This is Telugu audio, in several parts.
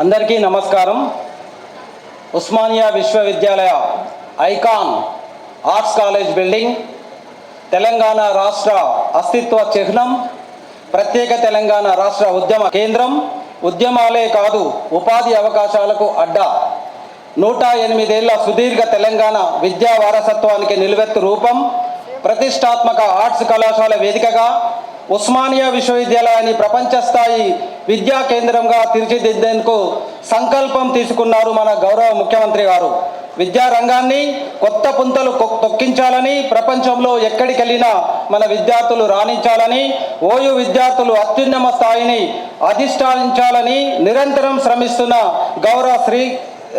అందరికీ నమస్కారం. ఉస్మానియా విశ్వవిద్యాలయ icon arts college building Telangana రాష్ట్ర అస్తిత్వ చిహ్నం, ప్రత్యేక తెలంగాణ రాష్ట్ర ఉద్యమ కేంద్రం, ఉద్యమాలే కాదు ఉపాధి అవకాశాలకు అడ్డా, 108 ఏళ్ల సుదీర్ఘ తెలంగాణ విద్యా వారసత్వానికి నిలువెత్తు రూపం, ప్రతిష్టాత్మక ఆర్ట్స్ కళాశాల వేదికగా ఉస్మానియా విశ్వవిద్యాలయాన్ని ప్రపంచ స్థాయి విద్యా కేంద్రంగా తీర్చిదిద్దేందుకు సంకల్పం తీసుకున్నారు మన గౌరవ ముఖ్యమంత్రి గారు. విద్యా రంగాన్ని కొత్త పుంతలు తొక్కించాలని, ప్రపంచంలో ఎక్కడికెళ్ళినా మన విద్యార్థులు రాణించాలని, ఓయూ విద్యార్థులు అత్యున్నత స్థాయిని అధిష్ఠించాలని నిరంతరం శ్రమిస్తున్న గౌరవ శ్రీ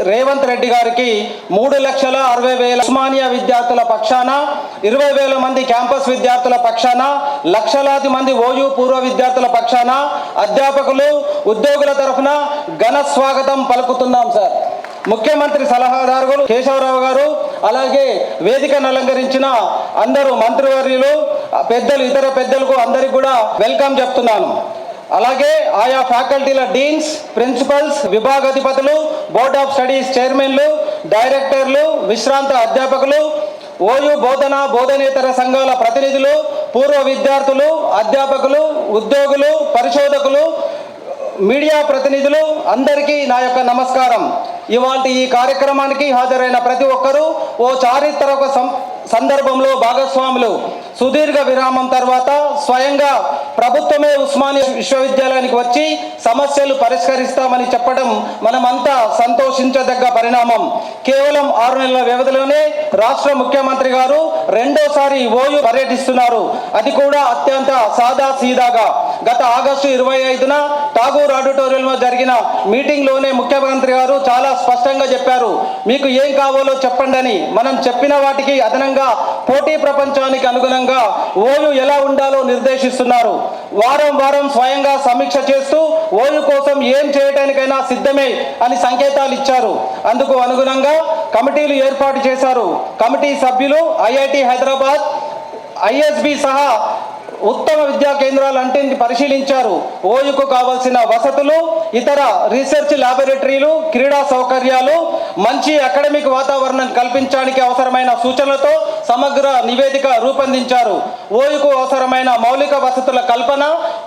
రేవంత్ రెడ్డి గారికి 3,60,000 ఉస్మానియా విద్యార్థుల పక్షాన, 20,000 మంది క్యాంపస్ విద్యార్థుల పక్షాన, లక్షలాది మంది ఓయూ పూర్వ విద్యార్థుల పక్షాన, అధ్యాపకులు ఉద్యోగుల తరఫున ఘన స్వాగతం పలుకుతున్నాం సార్. ముఖ్యమంత్రి సలహాదారు కేశవరావు గారు, అలాగే వేదికను అలంకరించిన అందరూ మంత్రివర్యులు, పెద్దలు, ఇతర పెద్దలకు అందరికి కూడా వెల్కమ్ చెప్తున్నాను. అలాగే ఆయా ఫ్యాకల్టీల డీన్స్, ప్రిన్సిపల్స్, విభాగాధిపతులు, బోర్డ్ ఆఫ్ స్టడీస్ చైర్మన్లు, డైరెక్టర్లు, విశ్రాంత అధ్యాపకులు, ఓయూ బోధనేతర సంఘాల ప్రతినిధులు, పూర్వ విద్యార్థులు, అధ్యాపకులు, ఉద్యోగులు, పరిశోధకులు, మీడియా ప్రతినిధులు అందరికీ నా యొక్క నమస్కారం. ఇవాళ ఈ కార్యక్రమానికి హాజరైన ప్రతి ఒక్కరూ ఓ చారిత్రక సందర్భంలో భాగస్వాములు. సుదీర్ఘ విరామం తర్వాత స్వయంగా ప్రభుత్వమే ఉస్మానియా విశ్వవిద్యాలయానికి వచ్చి సమస్యలు పరిష్కరిస్తామని చెప్పడం మనమంతా సంతోషించదగ్గ పరిణామం. కేవలం 6 నెలల వ్యవధిలోనే రాష్ట్ర ముఖ్యమంత్రి గారు రెండోసారి ఓయూ పర్యటిస్తున్నారు. అది కూడా అత్యంత సాదా సీదాగా. గత ఆగస్టు 25న ఠాగూర్ ఆడిటోరియంలో జరిగిన మీటింగ్లోనే ముఖ్యమంత్రి గారు చాలా స్పష్టంగా చెప్పారు, మీకు ఏం కావాలో చెప్పండి అని. మనం చెప్పిన వాటికి అదనంగా పోటీ ప్రపంచానికి అనుగుణంగా ఓయూ ఎలా ఉండాలో నిర్దేశిస్తున్నారు. వారం వారం స్వయంగా సమీక్ష చేస్తూ ఓయూ కోసం ఏం చేయడానికైనా సిద్ధమే అని సంకేతాలు ఇచ్చారు. అందుకు అనుగుణంగా కమిటీలు ఏర్పాటు చేశారు. కమిటీ సభ్యులు ఐఐటి హైదరాబాద్, ఐఎస్బి సహా ఉత్తమ విద్యా కేంద్రాలన్నింటిని పరిశీలించారు. ఓయూకు కావాల్సిన వసతులు, ఇతర రీసెర్చ్ ల్యాబొరేటరీలు, క్రీడా సౌకర్యాలు, మంచి అకాడమిక్ వాతావరణం కల్పించడానికి అవసరమైన సూచనలతో సమగ్ర నివేదిక రూపొందించారు. ఓయూకు అవసరమైన మౌలిక వసతుల కల్పన,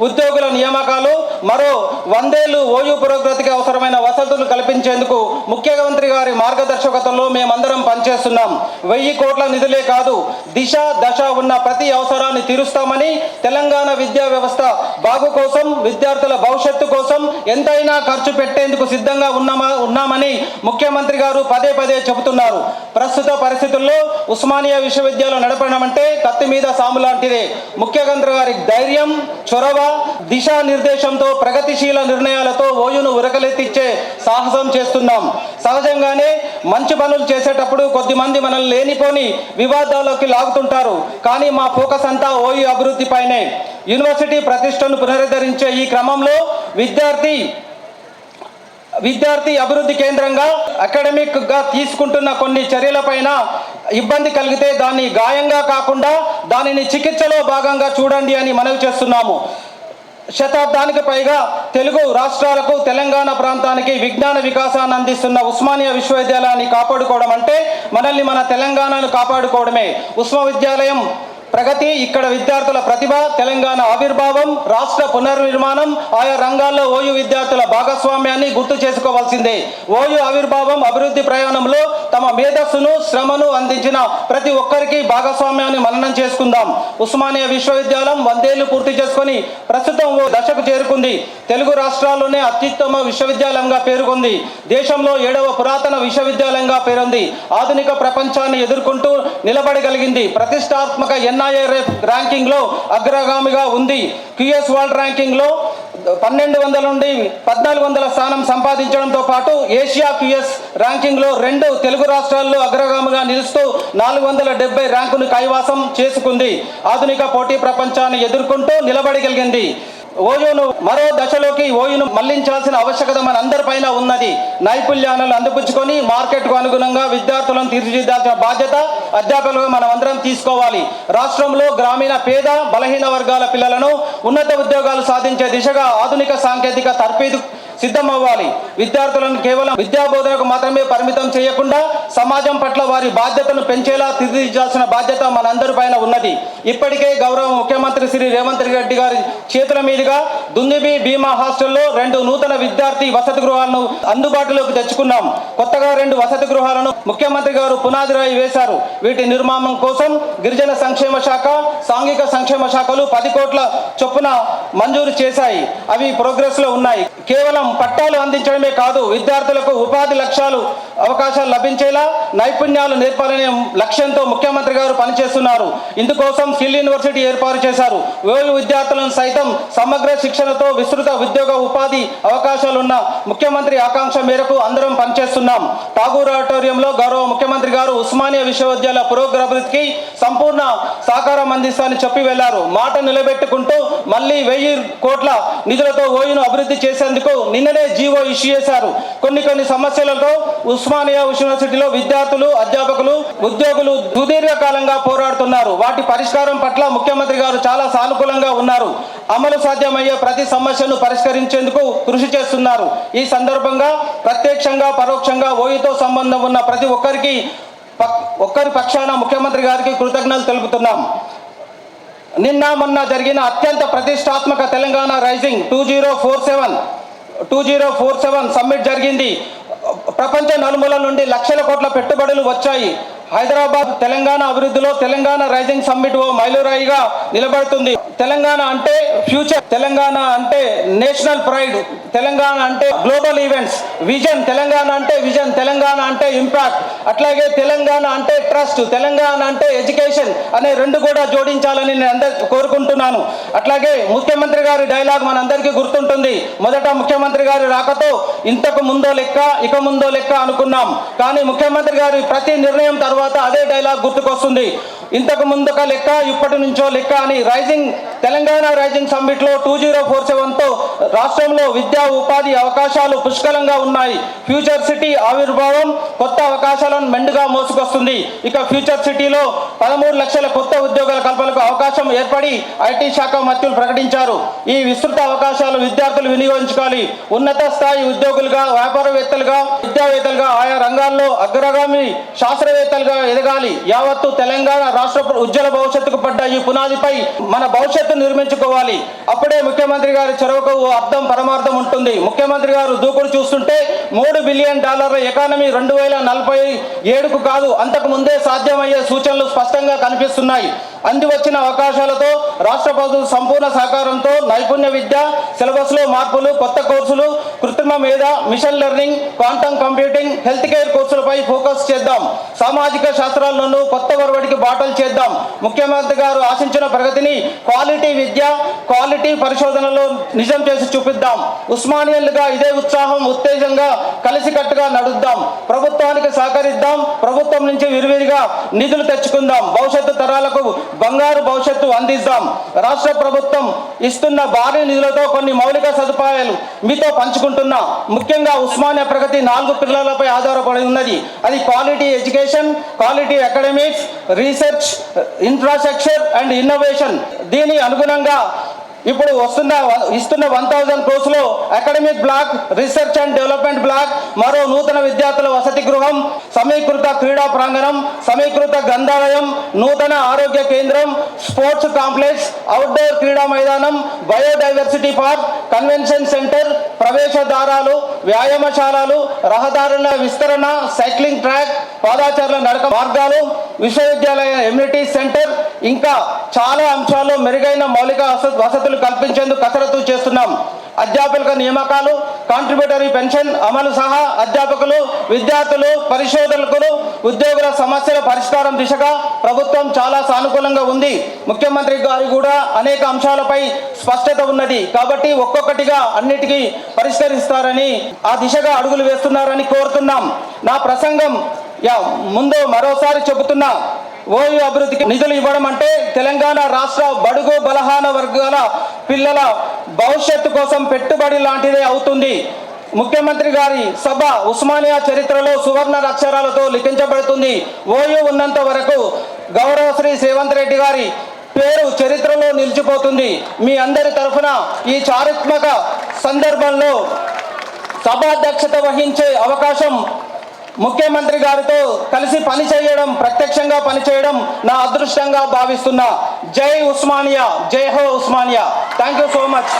ఉద్యోగుల నియామకాలు, మరో 100 ఏళ్లు ఓయూ పురోగతికి అవసరమైన వసతులు కల్పించేందుకు ముఖ్యమంత్రి గారి మార్గదర్శకత్వంలో మేమందరం పనిచేస్తున్నాం. 1000 కోట్ల నిధులే కాదు, దిశ దశ ఉన్న ప్రతి అవసరాన్ని తీరుస్తామని, తెలంగాణ విద్యా వ్యవస్థ బాగు కోసం, విద్యార్థుల భవిష్యత్తు కోసం ఎంతైనా ఖర్చు పెట్టేందుకు సిద్ధంగా ఉన్నామని ముఖ్యమంత్రి గారు పదే పదే చెబుతున్నారు. ప్రస్తుత పరిస్థితుల్లో ఉస్మానియా విశ్వవిద్యాలయం నడపడం అంటే కత్తి మీద సాము లాంటిదే. ముఖ్యమంత్రి గారి ధైర్యం, చొరవ, దిశానిర్దేశంతో, ప్రగతిశీల నిర్ణయాలతో ఓయూను ఉరకలెత్తిచ్చే సాహసం చేస్తున్నాం. సహజంగానే మంచి పనులు చేసేటప్పుడు కొద్దిమంది మనల్ని లేనిపోని వివాదాల్లోకి లాగుతుంటారు. కానీ మా ఫోకస్ అంతా ఓయూ అభివృద్ధి పైనే. యూనివర్సిటీ ప్రతిష్టను పునరుద్ధరించే ఈ క్రమంలో విద్యార్థి అభివృద్ధి కేంద్రంగా అకాడమిక్గా తీసుకుంటున్న కొన్ని చర్యలపైన ఇబ్బంది కలిగితే దాన్ని గాయంగా కాకుండా దానిని చికిత్సలో భాగంగా చూడండి అని మనవి చేస్తున్నాము. శతాబ్దానికి పైగా తెలుగు రాష్ట్రాలకు, తెలంగాణ ప్రాంతానికి విజ్ఞాన వికాసాన్ని అందిస్తున్న ఉస్మానియా విశ్వవిద్యాలయాన్ని కాపాడుకోవడం అంటే మనల్ని, మన తెలంగాణను కాపాడుకోవడమే. విశ్వవిద్యాలయం ప్రగతి, ఇక్కడ విద్యార్థుల ప్రతిభ, తెలంగాణ ఆవిర్భావం, రాష్ట్ర పునర్నిర్మాణం, ఆయా రంగాల్లో ఓయూ విద్యార్థుల భాగస్వామ్యాన్ని గుర్తు చేసుకోవాల్సిందే. ఓయూ ఆవిర్భావం, అభివృద్ధి ప్రయాణంలో తమ మేధస్సును, శ్రమను అందించిన ప్రతి ఒక్కరికి భాగస్వామ్యాన్ని మననం చేసుకుందాం. ఉస్మానియా విశ్వవిద్యాలయం 100 ఏళ్లు పూర్తి చేసుకొని ప్రస్తుతం ఓ దశకు చేరుకుంది. తెలుగు రాష్ట్రాల్లోనే అత్యుత్తమ విశ్వవిద్యాలయంగా పేరుకుంది. దేశంలో 7వ పురాతన విశ్వవిద్యాలయంగా పేరుంది. ఆధునిక ప్రపంచాన్ని ఎదుర్కొంటూ నిలబడగలిగింది. ప్రతిష్టాత్మక NIRF ర్యాంకింగ్లో అగ్రగామిగా ఉంది. QS వరల్డ్ ర్యాంకింగ్లో 1200 నుండి 1400 స్థానం సంపాదించడంతో పాటు ఏషియా QS ర్యాంకింగ్లో 2 తెలుగు రాష్ట్రాల్లో అగ్రగామిగా నిలుస్తూ 470 ర్యాంకును కైవసం చేసుకుంది. ఆధునిక పోటీ ప్రపంచాన్ని ఎదుర్కొంటూ నిలబడగలిగింది. ఓయూను మరో దశలోకి ఓయూను మళ్లించాల్సిన ఆవశ్యకత మన అందరిపైన ఉన్నది. నైపుణ్యాలను అందిపుచ్చుకొని మార్కెట్కు అనుగుణంగా విద్యార్థులను తీర్చిదిద్దాల్సిన బాధ్యత అధ్యాపకులుగా మనం అందరం తీసుకోవాలి. రాష్ట్రంలో గ్రామీణ పేద బలహీన వర్గాల పిల్లలను ఉన్నత ఉద్యోగాలు సాధించే దిశగా ఆధునిక సాంకేతిక సిద్ధమవ్వాలి. విద్యార్థులను కేవలం విద్యాబోధనకు మాత్రమే పరిమితం చేయకుండా సమాజం పట్ల వారి బాధ్యతను పెంచేలా తీర్చిదిద్దాల్సిన బాధ్యత మనందరి పైన ఉన్నది. ఇప్పటికే గౌరవ ముఖ్యమంత్రి శ్రీ రేవంత్ రెడ్డి గారి చేతుల మీదుగా దుందిబి భీమా హాస్టల్లో 2 నూతన విద్యార్థి వసతి గృహాలను అందుబాటులోకి తెచ్చుకున్నాం. కొత్తగా 2 వసతి గృహాలను ముఖ్యమంత్రి గారు పునాది రాయి వేశారు. వీటి నిర్మాణం కోసం గిరిజన సంక్షేమ శాఖ, సాంఘిక సంక్షేమ శాఖలు 10 కోట్ల చొప్పున మంజూరు చేశాయి. అవి ప్రోగ్రెస్ లో ఉన్నాయి. కేవలం పట్టాలు అందించడమే కాదు, విద్యార్థులకు ఉపాధి అవకాశాలు లభించేలా నైపుణ్యాలు నేర్పాలనే లక్ష్యంతో ముఖ్యమంత్రి గారు పనిచేస్తున్నారు. ఇందుకోసం స్కిల్ యూనివర్సిటీ ఏర్పాటు చేశారు. విద్యార్థులను సైతం సమగ్ర శిక్షణతో విస్తృత ఉద్యోగ ఉపాధి అవకాశాలున్న ముఖ్యమంత్రి ఆకాంక్ష మేరకు అందరం పనిచేస్తున్నాం. ఠాగూర్ ఆడిటోరియంలో గౌరవ ముఖ్యమంత్రి గారు ఉస్మానియా విశ్వవిద్యాలయ పురోగతికి సంపూర్ణ సహకారం అందిస్తానని చెప్పి వెళ్లారు. మాట నిలబెట్టుకుంటూ మళ్ళీ 1000 కోట్ల నిధులతో ఓయూను అభివృద్ధి చేసేందుకు నిన్ననే జీవో ఇష్యూ చేశారు. కొన్ని సమస్యలతో ఉస్మానియా యూనివర్సిటీలో విద్యార్థులు, అధ్యాపకులు, ఉద్యోగులు సుదీర్ఘకాలంగా పోరాడుతున్నారు. వాటి పరిష్కారం పట్ల ముఖ్యమంత్రి గారు చాలా సానుకూలంగా ఉన్నారు. అమలు సాధ్యమయ్యే ప్రతి సమస్యను పరిష్కరించేందుకు కృషి చేస్తున్నారు. ఈ సందర్భంగా ప్రత్యక్షంగా పరోక్షంగా ఓయూతో సంబంధం ఉన్న ప్రతి ఒక్కరి పక్షాన ముఖ్యమంత్రి గారికి కృతజ్ఞతలు తెలుపుతున్నాం. నిన్న మొన్న జరిగిన అత్యంత ప్రతిష్టాత్మక తెలంగాణ రైజింగ్ 2047 సమ్మిట్ జరిగింది. ప్రపంచ నలుమూలల నుండి లక్షల కోట్ల పెట్టుబడులు వచ్చాయి. హైదరాబాద్ తెలంగాణ అభివృద్ధిలో తెలంగాణ రైజింగ్ సమ్మిట్ ఓ మైలురాయిగా నిలబడుతుంది. తెలంగాణ అంటే ఫ్యూచర్, తెలంగాణ అంటే నేషనల్ ప్రైడ్, తెలంగాణ అంటే గ్లోబల్ ఈవెంట్స్, విజన్ తెలంగాణ అంటే విజన్, తెలంగాణ అంటే ఇంపాక్ట్, అట్లాగే తెలంగాణ అంటే ట్రస్ట్, తెలంగాణ అంటే ఎడ్యుకేషన్ అనే 2 కూడా జోడించాలని నేను కోరుకుంటున్నాను. అట్లాగే ముఖ్యమంత్రి గారి డైలాగ్ మనందరికీ గుర్తుంటుంది. మొదట ముఖ్యమంత్రి గారి రాకతో ఇంతకు ముందో లెక్క ఇక ముందో లెక్క అనుకున్నాం. కానీ ముఖ్యమంత్రి గారి ప్రతి నిర్ణయం తర్వాత అదే డైలాగ్ గుర్తుకొస్తుంది. ఇంతకు ముందుక లెక్క ఇప్పటి నుంచో లెక్క అని తెలంగాణ రైజింగ్ సమ్మిట్ లో 2047తో రాష్ట్రంలో విద్యా ఉపాధి అవకాశాలు పుష్కలంగా ఉన్నాయి. ఫ్యూచర్ సిటీ ఆవిర్భావం కొత్త అవకాశాలను మెండుగా మోసుకొస్తుంది. ఇక ఫ్యూచర్ సిటీలో 13 లక్షల కొత్త ఉద్యోగాల కల్పనకు అవకాశం ఏర్పడి ఐటీ శాఖ మంత్రులు ప్రకటించారు. ఈ విస్తృత అవకాశాలు విద్యార్థులు వినియోగించుకోవాలి. ఉన్నత స్థాయి ఉద్యోగులుగా, వ్యాపారవేత్తలుగా, విద్యావేత్తలుగా ఆయా రంగాల్లో అగ్రగామి శాస్త్రవేత్తలుగా ఎదగాలి. యావత్తు తెలంగాణ రాష్ట్ర ఉజ్వల భవిష్యత్తుకు పడ్డ ఈ పునాదిపై మన భవిష్యత్తు నిర్మించుకోవాలి. అప్పుడే ముఖ్యమంత్రి గారి చొరవకు అర్థం పరమార్థం ఉంటుంది. ముఖ్యమంత్రి గారు దూకుడు చూస్తుంటే $3 బిలియన్ ఎకానమీ 2047కు కాదు, అంతకు ముందే సాధ్యమయ్యే సూచనలు స్పష్టంగా కనిపిస్తున్నాయి. అంది వచ్చిన అవకాశాలతో రాష్ట్ర ప్రభుత్వం సంపూర్ణ సహకారంతో నైపుణ్య విద్య, సిలబస్ లో మార్పులు, కొత్త కోర్సులు, కృత్రిమ మేధ, machine learning, quantum computing, health care కోర్సులపై ఫోకస్ చేద్దాం. సామాజిక శాస్త్రాలను కొత్త వరవడికి బాటలు చేద్దాం. ముఖ్యమంత్రి గారు ఆశించిన ప్రగతిని క్వాలిటీ విద్య, క్వాలిటీ పరిశోధనలో నిజం చేసి చూపిద్దాం. ఉస్మానియన్లుగా ఇదే ఉత్సాహం, ఉత్తేజంగా కలిసికట్టుగా నడుద్దాం. ప్రభుత్వానికి సహకరిద్దాం. ప్రభుత్వం నుంచి విరివిరిగా నిధులు తెచ్చుకుందాం. భవిష్యత్తు తరాలకు బంగారు భవిష్యత్తు అందిద్దాం. రాష్ట్ర ప్రభుత్వం ఇస్తున్న భారీ నిధులతో కొన్ని మౌలిక సదుపాయాలు మీతో పంచుకుంటున్నా. ముఖ్యంగా ఉస్మానియా ప్రగతి 4 పిల్లలపై ఆధారపడి ఉన్నది. అది quality education, quality academics, research, infrastructure and innovation. దీని అనుగుణంగా ఇప్పుడు ఇస్తున్న 1000 కోర్సులో academic block, research and development block, మరో నూతన విద్యార్థుల వసతి గృహం, సమీకృత క్రీడా ప్రాంగణం, సమీకృత గ్రంథాలయం, నూతన ఆరోగ్య కేంద్రం, స్పోర్ట్స్ కాంప్లెక్స్, అవుట్డోర్ క్రీడా మైదానం, బయోడైవర్సిటీ పార్క్, కన్వెన్షన్ సెంటర్, ప్రవేశ ద్వారాలు, వ్యాయామశాలలు, రహదారుల విస్తరణ, సైక్లింగ్ ట్రాక్, పాదాచారుల నడక మార్గాలు, విశ్వవిద్యాలయ ఎమ్యూనిటీ సెంటర్, ఇంకా చాలా అంశాల్లో మెరుగైన మౌలిక వసతులు కల్పించేందుకు కసరత్తు చేస్తున్నాం. అధ్యాపకుల నియామకాలు, కాంట్రిబ్యూటరీ పెన్షన్ అమలు సహా అధ్యాపకులు, విద్యార్థులు, పరిశోధకులు, ఉద్యోగుల సమస్యల పరిష్కారం దిశగా ప్రభుత్వం చాలా సానుకూలంగా ఉంది. ముఖ్యమంత్రి గారు కూడా అనేక అంశాలపై స్పష్టత ఉన్నది. కాబట్టి ఒక్కొక్కటిగా అన్నిటికీ పరిష్కరిస్తారని, ఆ దిశగా అడుగులు వేస్తున్నారని కోరుతున్నాం. నా ప్రసంగం ముందు మరోసారి చెబుతున్నా, ఓయూ అభివృద్ధికి నిధులు ఇవ్వడం అంటే తెలంగాణ రాష్ట్ర బడుగు బలహీన వర్గాల పిల్లల భవిష్యత్తు కోసం పెట్టుబడి లాంటిదే అవుతుంది. ముఖ్యమంత్రి గారి సభ ఉస్మానియా చరిత్రలో సువర్ణ అక్షరాలతో లిఖించబడుతుంది. ఓయూ ఉన్నంత వరకు గౌరవ శ్రీ రేవంత్ రెడ్డి గారి పేరు చరిత్రలో నిలిచిపోతుంది. మీ అందరి తరఫున ఈ చారిత్మక సందర్భంలో సభాధ్యక్షత వహించే అవకాశం ముఖ్యమంత్రి గారితో కలిసి పనిచేయడం, ప్రత్యక్షంగా పనిచేయడం నా అదృష్టంగా భావిస్తున్నా. జై ఉస్మానియా, జై హో Osmania. Thank you so much.